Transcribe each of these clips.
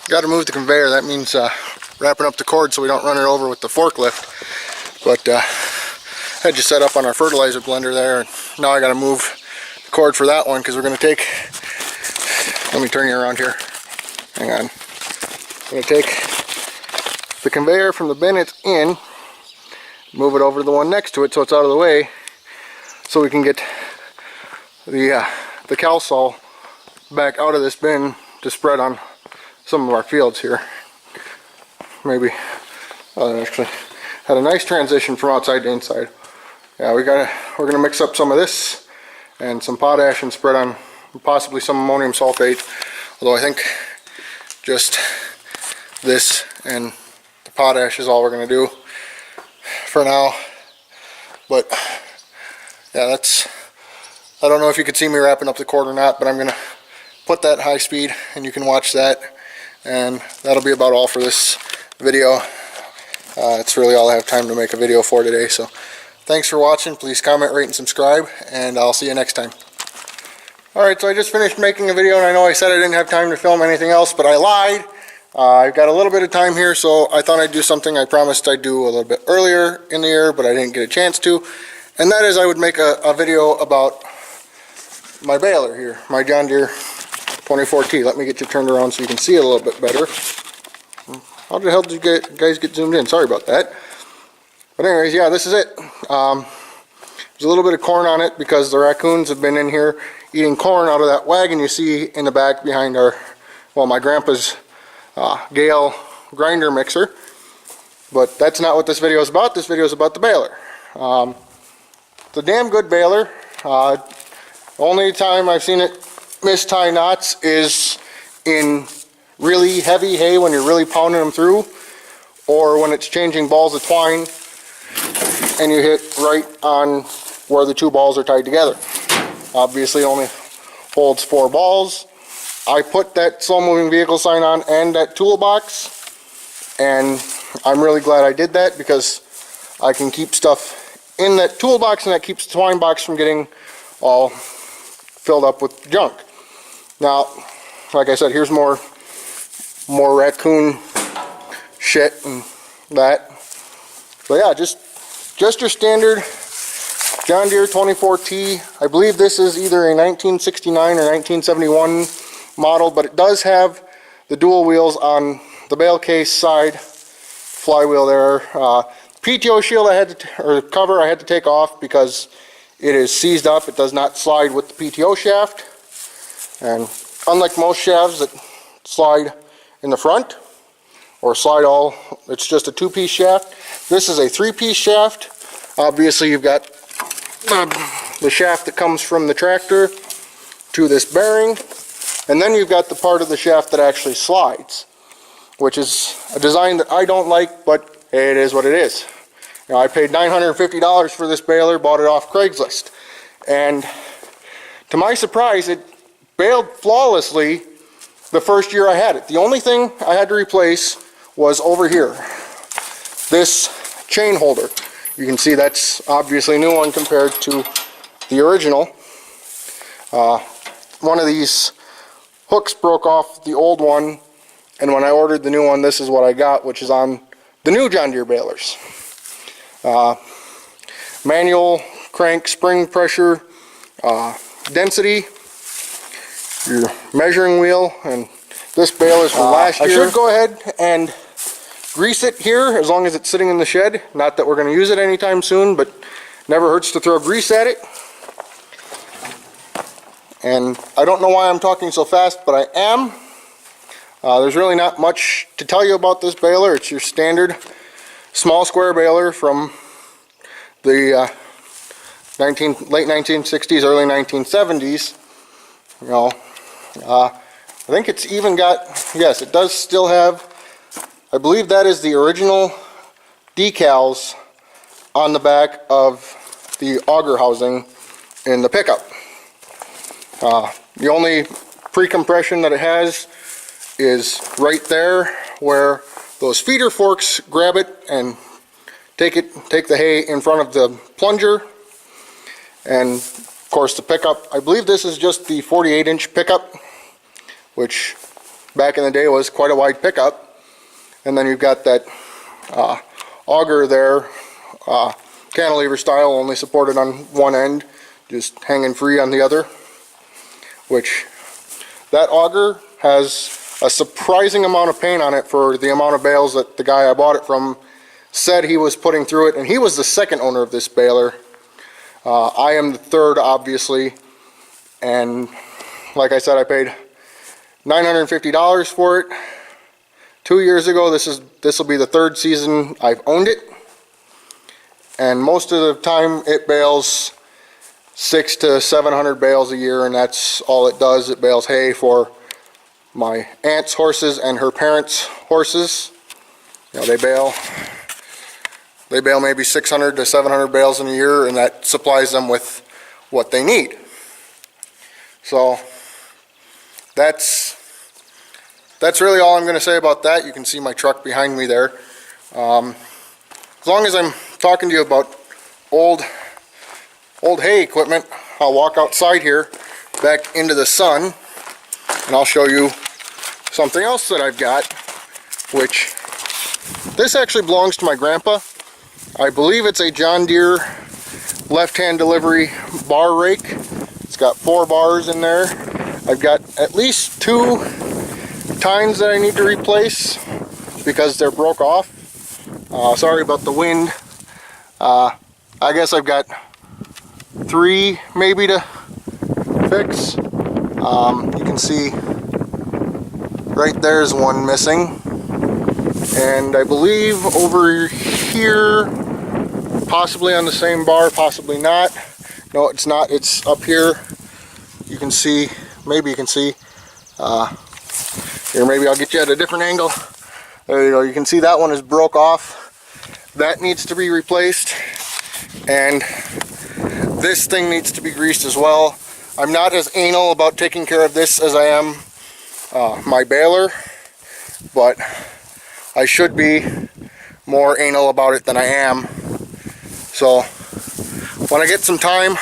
Got to move the conveyor. That means wrapping up the cord so we don't run it over with the forklift. But had you set up on our fertilizer blender there, and now I got to move the cord for that one because we're going to take. Let me turn you around here. Hang on. I'm going to take the conveyor from the bin it's in, move it over to the one next to it so it's out of the way, so we can get the calsol back out of this bin to spread on some of our fields here. Maybe actually had a nice transition from outside to inside. Yeah, we're gonna mix up some of this and some potash and spread on possibly some ammonium sulfate. Although I think just this and the potash is all we're gonna do for now. But yeah, I don't know if you could see me wrapping up the cord or not, but I'm gonna put that high speed and you can watch that, and that'll be about all for this video. It's really all I have time to make a video for today. So thanks for watching. Please comment, rate, and subscribe, and I'll see you next time. Alright, so I just finished making a video, and I know I said I didn't have time to film anything else, but I lied. I've got a little bit of time here, so I thought I'd do something I promised I'd do a little bit earlier in the year, but I didn't get a chance to. And that is I would make a video about my baler here, my John Deere 24T. Let me get you turned around so you can see it a little bit better. How the hell did you guys get zoomed in? Sorry about that. But anyways, yeah, this is it. There's a little bit of corn on it because the raccoons have been in here eating corn out of that wagon you see in the back behind my grandpa's Gale grinder mixer. But that's not what this video is about. This video is about the baler. It's a damn good baler. Only time I've seen it mistie knots is in really heavy hay when you're really pounding them through, or when it's changing balls of twine and you hit right on where the two balls are tied together. Obviously only holds 4 balls. I put that slow moving vehicle sign on and that toolbox, and I'm really glad I did that because I can keep stuff in that toolbox, and that keeps the twine box from getting all filled up with junk. Now, like I said, here's more raccoon shit and that. So yeah, just your standard John Deere 24T. I believe this is either a 1969 or 1971 model, but it does have the dual wheels on the bale case side, flywheel there. PTO shield or cover I had to take off because it is seized up. It does not slide with the PTO shaft, and unlike most shafts that slide in the front or slide all, it's just a 2-piece shaft. This is a 3-piece shaft. Obviously you've got the shaft that comes from the tractor to this bearing, and then you've got the part of the shaft that actually slides, which is a design that I don't like, but it is what it is. You know, I paid $950 for this baler, bought it off Craigslist, and to my surprise it baled flawlessly the first year I had it. The only thing I had to replace was over here, this chain holder. You can see that's obviously a new one compared to the original. One of these hooks broke off the old one, and when I ordered the new one, this is what I got, which is on the new John Deere balers. Manual crank spring pressure, density, your measuring wheel, and this bale is from last year. I should go ahead and grease it here as long as it's sitting in the shed. Not that we're going to use it anytime soon, but never hurts to throw grease at it. And I don't know why I'm talking so fast, but I am. There's really not much to tell you about this baler. It's your standard small square baler from the late 1960s, early 1970s. You know, I think it's even got, yes, it does still have, I believe that is the original decals on the back of the auger housing in the pickup. The only pre-compression that it has is right there where those feeder forks grab it and take the hay in front of the plunger. And of course the pickup, I believe this is just the 48-inch pickup, which back in the day was quite a wide pickup. And then you've got that auger there, cantilever style, only supported on one end, just hanging free on the other, which that auger has a surprising amount of paint on it for the amount of bales that the guy I bought it from said he was putting through it, and he was the second owner of this baler. I am the third, obviously, and like I said, I paid $950 for it 2 years ago. This will be the third season I've owned it, and most of the time it bales 600 to 700 bales a year, and that's all it does. It bales hay for my aunt's horses and her parents' horses. You know, they bale maybe 600 to 700 bales in a year, and that supplies them with what they need. So that's really all I'm going to say about that. You can see my truck behind me there. As long as I'm talking to you about old hay equipment, I'll walk outside here back into the sun, and I'll show you something else that I've got, which this actually belongs to my grandpa. I believe it's a John Deere left-hand delivery bar rake. It's got 4 bars in there. I've got at least 2 tines that I need to replace because they're broke off. Sorry about the wind. I guess I've got 3 maybe to fix. You can see right there's one missing, and I believe over here, possibly on the same bar, possibly not. No, it's not. It's up here. You can see, maybe you can see. Here, maybe I'll get you at a different angle. There you go. You can see that one is broke off. That needs to be replaced, and this thing needs to be greased as well. I'm not as anal about taking care of this as I am my baler, but I should be more anal about it than I am. So when I get some time,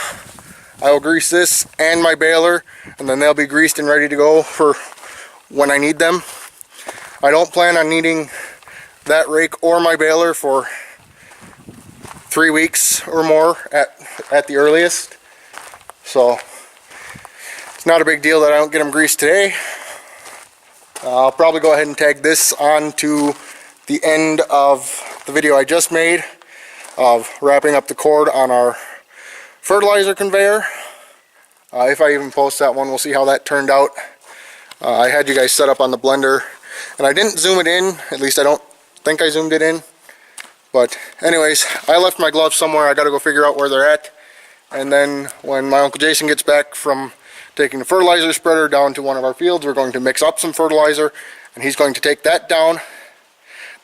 I will grease this and my baler, and then they'll be greased and ready to go for when I need them. I don't plan on needing that rake or my baler for 3 weeks or more at the earliest. So it's not a big deal that I don't get them greased today. I'll probably go ahead and tag this on to the end of the video I just made of wrapping up the cord on our fertilizer conveyor. If I even post that one, we'll see how that turned out. I had you guys set up on the blender, and I didn't zoom it in. At least I don't think I zoomed it in. But anyways, I left my gloves somewhere. I got to go figure out where they're at. And then when my Uncle Jason gets back from taking the fertilizer spreader down to one of our fields, we're going to mix up some fertilizer, and he's going to take that down.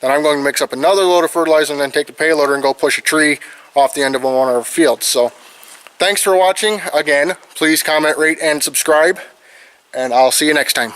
Then I'm going to mix up another load of fertilizer and then take the payloader and go push a tree off the end of one of our fields. So thanks for watching. Again, please comment, rate, and subscribe, and I'll see you next time.